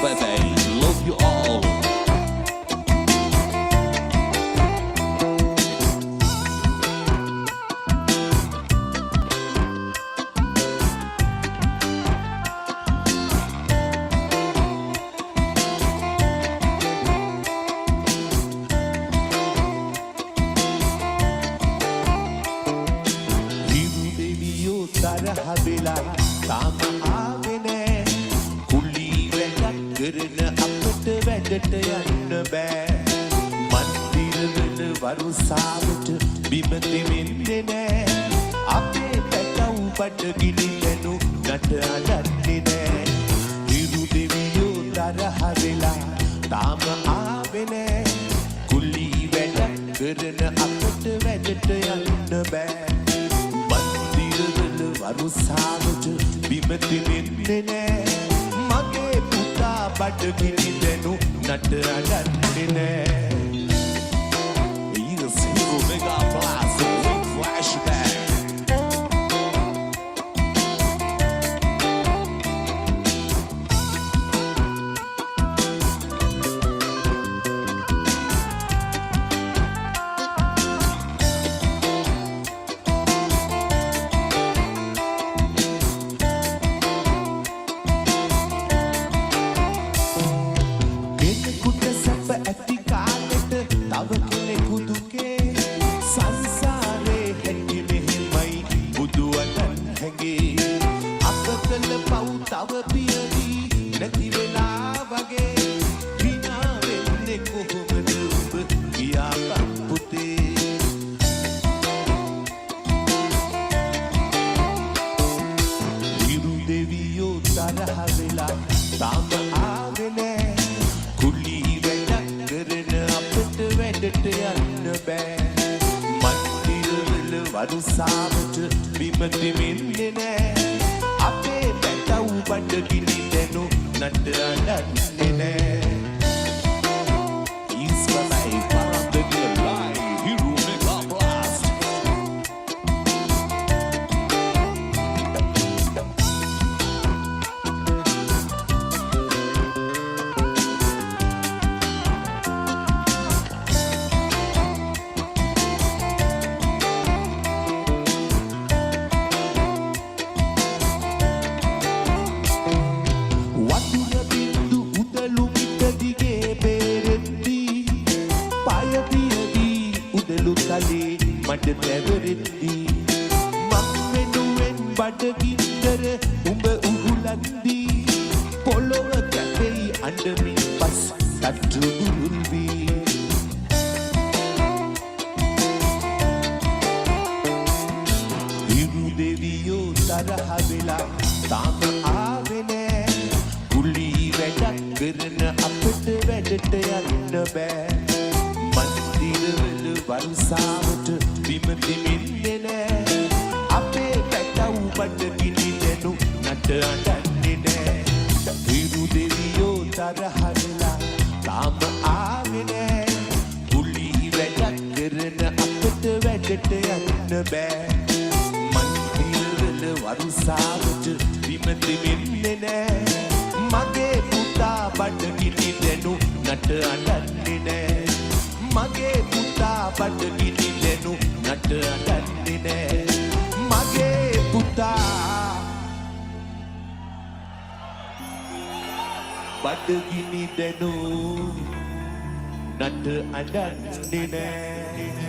baby. Love you all. තරහවෙලා තාම ආවේ නෑ කුලී වැඩක් කරන අපට වැඩට යන්න බෑ මන්දිරවල වරුසාවට බිම දෙවෙන්නේ නෑ අපේ පැටව් බඩගිනි දැනු නට අඩන්නේ නෑ හිරු දෙවියෝ තරහවෙලා තාම ආවේ නෑ කුලී වැඩක් කරන අපට වැඩට යන්න බෑ වරුසාවට බිම දෙවෙන්නේ නෑ මගේ පුතා බඩගිනි දැනු නට අඩන්නේ නෑ Zero Mega Blast Flashback. තව පියදී නැති වෙලා වගේ විනා වෙන්නේ කොහොමද ඔබ කියා පුතේ හිරු දෙවියෝ තරහ වෙලා තාම ආවේ නෑ කුලී වැඩක් කරන අපට වැඩට යන්න බෑ මන්දිරවල වරුසාවට බිම දෙවෙන්නේ නෑ අපේ බඩගිනි දැනු නට අඩන්නේ නෑ He's my life, I'm the good life. Hero Mega Blast. මඩ තැවරෙද්දී මං වෙනුවෙන් බඩගින්නර උඹ උහුලද්දී පොළොව කැපෙයි අඬමින් පස් තට්ටු බුරුල් වී හිරු දෙවියෝ තරහ වෙලා තාම ආවේ නෑ කුලී වැඩක් කරන අපට වැඩට යන්න බෑ මන්දිරවල වරුසාවට බිම දෙවෙන්නේ නෑ අපේ පැටව් බඩගිනි දැනු නට අඩන්නේ නෑ හිරු දෙවියෝ තරහ වෙලා තාම ආවේ නෑ කුලී වැඩක් කරන අපට වැඩට යන්න බෑ මන්දිරවල වරුසාවට බිම දෙවෙන්නේ නෑ මගේ පුතා බඩගිනි දැනු නට අඩන්නේ නෑ මගේ පුතා බඩගිනි දැනු නට අඩන්නේ නෑ මගේ පුතා බඩගිනි දැනු නට අඩන්නේ නෑ